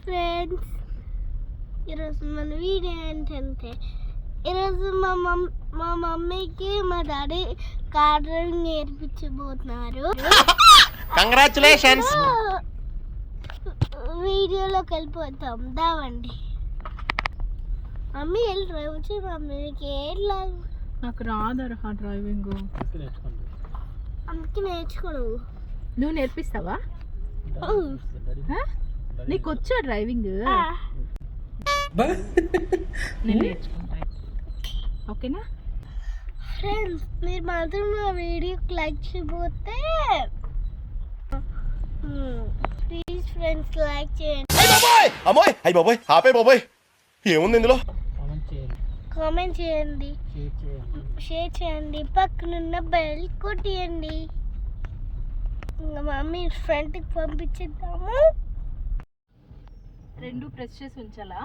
Friends, ఈరోజు మన video ఏంటంటే ఈరోజు మా మమ్మీకి మా డాడీ కార్ డ్రైవింగ్ నేర్పించబోతున్నారు. కంగ్రాచులేషన్స్. వీడియోలోకి వెళ్ళిపోతాం దావండి. మమ్మీ వెళ్ళి డ్రైవ్ వచ్చి మమ్మీకి ఏట్లా నాకు రాదు డ్రైవింగ్, అందుకే నేర్చుకోను. నువ్వు నేర్పిస్తావా? నీకు వచ్చా డ్రైవింగ్? నేను నేర్చుకుంటా, ఓకేనా? ఫ్రెండ్స్, మీరు మాత్రం నా వీడియోకి లైక్ చేయకపోతే ప్లీజ్ ఫ్రెండ్స్ లైక్ చేయండి. అమ్మాయి అయ్యి బాబోయ్ ఆపే బాబోయ్, ఏముంది ఇందులో? కామెంట్ చేయండి, షేర్ చేయండి, పక్కనున్న బెల్ కొట్టేయండి. ఇంకా మమ్మీ ఫ్రంట్కి పంపించేద్దాము. రెండు ప్రెస్ చేసి ఉంచాలా?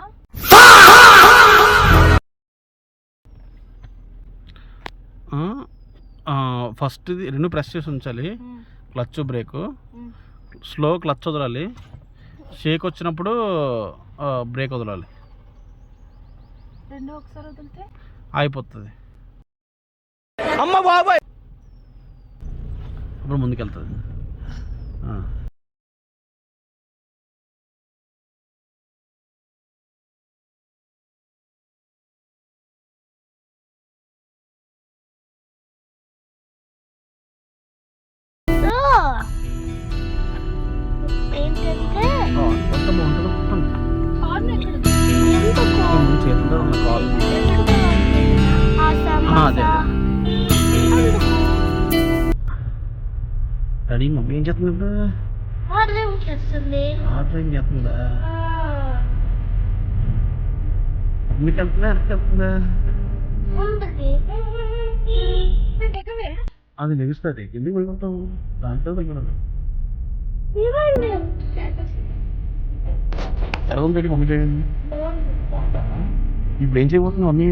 ఫస్ట్ ఇది రెండు ప్రెస్ చేసి ఉంచాలి. క్లచ్ బ్రేక్, స్లో క్లచ్ వదలాలి, షేక్ వచ్చినప్పుడు బ్రేక్ వదలాలి. రెండు ఒకసారి వదిలితే అయిపోతుంది. అమ్మ బాబాయ్, అప్పుడు ముందుకెళ్తుంది. ఏంటంటే హార్న్ ఎక్కడ? చేతిలో ఉన్న కాల్ డాడీ మమ్మీ ఏం చేస్తుంది? చేస్తుంది. ఆర్డర్ ఏం చేస్తుందా? మీకు వెళ్తుందా వెళ్తుందా? అది లెగుస్తుంది. ఎందుకు వెళ్ళిపోతాం? దాంట్లో వెళ్ళదు. ఎలా ఉంది మమ్మీ? ఇప్పుడు ఏం చేయబోతుంది మమ్మీ?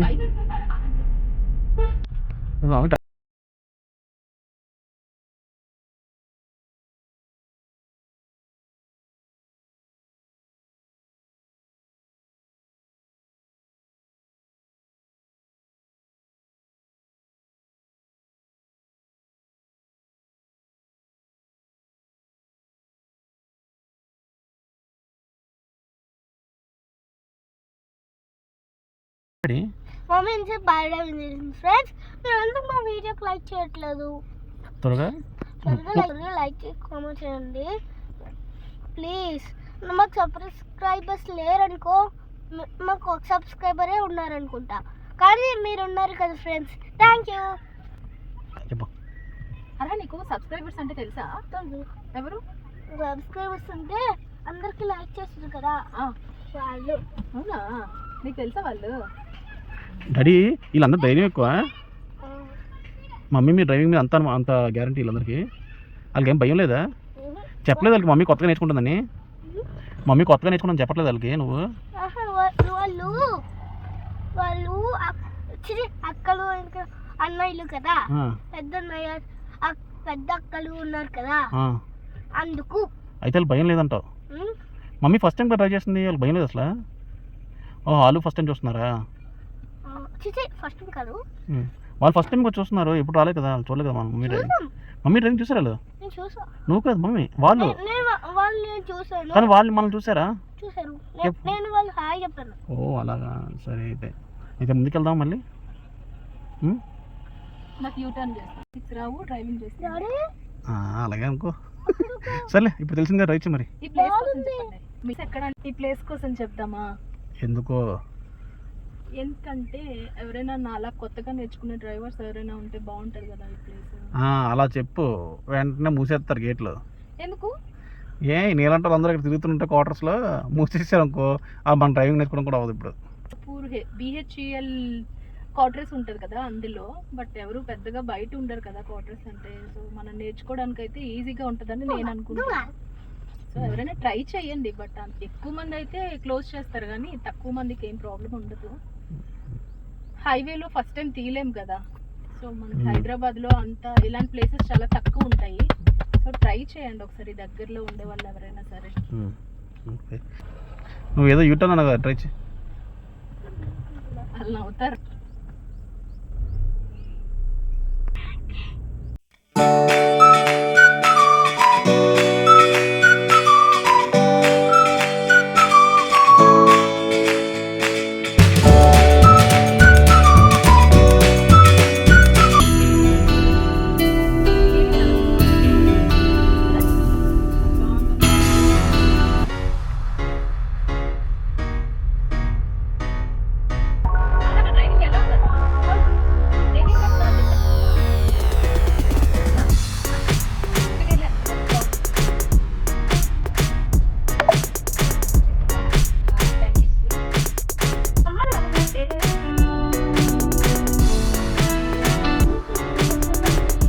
మమ్మీ ఇంత బాగా ఫ్రెండ్స్, మీరు ఎందుకు మా వీడియోకి లైక్ చేయట్లేదు? త్వరగా లైక్ చేసి కామెంట్ చేయండి ప్లీజ్. మాకు సబ్స్క్రైబర్స్ లేరనుకో, మాకు ఒక సబ్స్క్రైబరే ఉన్నారనుకుంటా, కానీ మీరు ఉన్నారు కదా ఫ్రెండ్స్, థ్యాంక్ యూ. అలా నీకు సబ్స్క్రైబర్స్ అంటే తెలుసా? ఎవరు సబ్స్క్రైబర్స్ అంటే అందరికి లైక్ చేస్తారు కదా వాళ్ళు. అవునా? నీకు తెలుసా వాళ్ళు? డాడీ వీళ్ళందరూ ధైర్యం ఎక్కువ. మమ్మీ మీ డ్రైవింగ్ మీద అంత గ్యారంటీ వీళ్ళందరికీ. వాళ్ళకి ఏం భయం లేదా? చెప్పలేదు వాళ్ళకి మమ్మీ కొత్తగా నేర్చుకుంటుందని? మమ్మీ కొత్తగా నేర్చుకుంటాను చెప్పట్లేదు వాళ్ళకి నువ్వు? వాళ్ళు వాళ్ళు అక్కలు అన్నయ్యలు కదా, పెద్ద అన్నయ్య పెద్ద అక్కలు ఉన్నారు కదా, అందుకు. అయితే వాళ్ళు భయం లేదంటావు? మమ్మీ ఫస్ట్ టైం ట్రై చేస్తుంది, వాళ్ళకి భయం లేదు అసలు? వాళ్ళు ఫస్ట్ టైం చూస్తున్నారా? ఫస్ట్ టైం కాదు, వాళ్ళు ఫస్ట్ టైం కూడా చూస్తున్నారు. ఎప్పుడు రాలేదు కదా, వాళ్ళు చూడలేదు కదా మమ్మీ డ్రైవింగ్. మమ్మీ డ్రైవింగ్ చూసారా? నువ్వు కదా మమ్మీ, వాళ్ళు చూసాను. కానీ వాళ్ళు మనం చూసారా? చూసారు, నేను వాళ్ళు హాయ్ చెప్పాను. ఓ అలాగా, సరే. అయితే ముందుకెళ్దాం మళ్ళీ. నాకు యూటర్న్ చేస్తాను, రావు డ్రైవింగ్ చేస్తాను. అలాగే అనుకో. సర్లే, ఇప్పుడు తెలిసిందిగా రైట్ మరి. ఈ ప్లేస్ కోసం చెప్పండి. మిస్ ఎక్కడ? ఈ ప్లేస్ కోసం చెప్దామా? ఎందుకో? ఎందుకంటే ఎవరైనా నాలా కొత్తగా నేర్చుకునే డ్రైవర్స్ ఎవరైనా ఉంటే బాగుంటుంది కదా ఈ ప్లేస్. అలా చెప్పు, వెంటనే మూసేస్తారు గేట్లు. ఎందుకు? నీళ్ళంటే అందరూ ఇక్కడ తిరుగుతుంటే క్వార్టర్స్లో మూసేసారు అనుకో, మన డ్రైవింగ్ నేర్చుకోవడం కూడా అవ్వదు ఇప్పుడు. BHEL క్వార్టర్స్ ఉంటుంది కదా అందులో, బట్ ఎవరు పెద్దగా బయట ఉండరు కదా క్వార్టర్స్ అంటే. సో మనం నేర్చుకోవడానికి అయితే ఈజీగా ఉంటుందని నేను అనుకుంటున్నాను. సో ఎవరైనా ట్రై చేయండి, బట్ ఎక్కువ మంది అయితే క్లోజ్ చేస్తారు, కానీ తక్కువ మందికి ఏం ప్రాబ్లం ఉండదు. హైవేలో ఫస్ట్ టైం తీయలేం కదా, సో మనకి హైదరాబాద్లో అంతా ఇలాంటి ప్లేసెస్ చాలా తక్కువ ఉంటాయి. సో ట్రై చేయండి ఒకసారి, దగ్గరలో ఉండే వాళ్ళు ఎవరైనా సరే. నువ్వు ఏదో యూటర్న్ అన్నా కదా, ట్రై చేయి. వాళ్ళు నవ్వుతారు.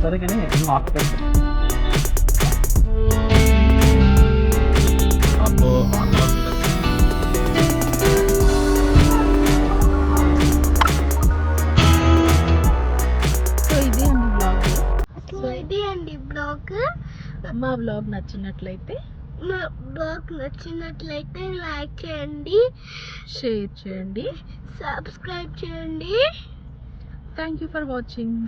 సరే కానీ నువ్వు ఆకుపెట్టు. అబ్బో సో ఇది అండి బ్లాగ్. సో ఇది అండి బ్లాగ్. మా బ్లాగ్ నచ్చినట్లయితే మా బ్లాగ్ నచ్చినట్లయితే లైక్ చేయండి, షేర్ చేయండి. సబ్స్క్రైబ్ చేయండి. Thank you for watching.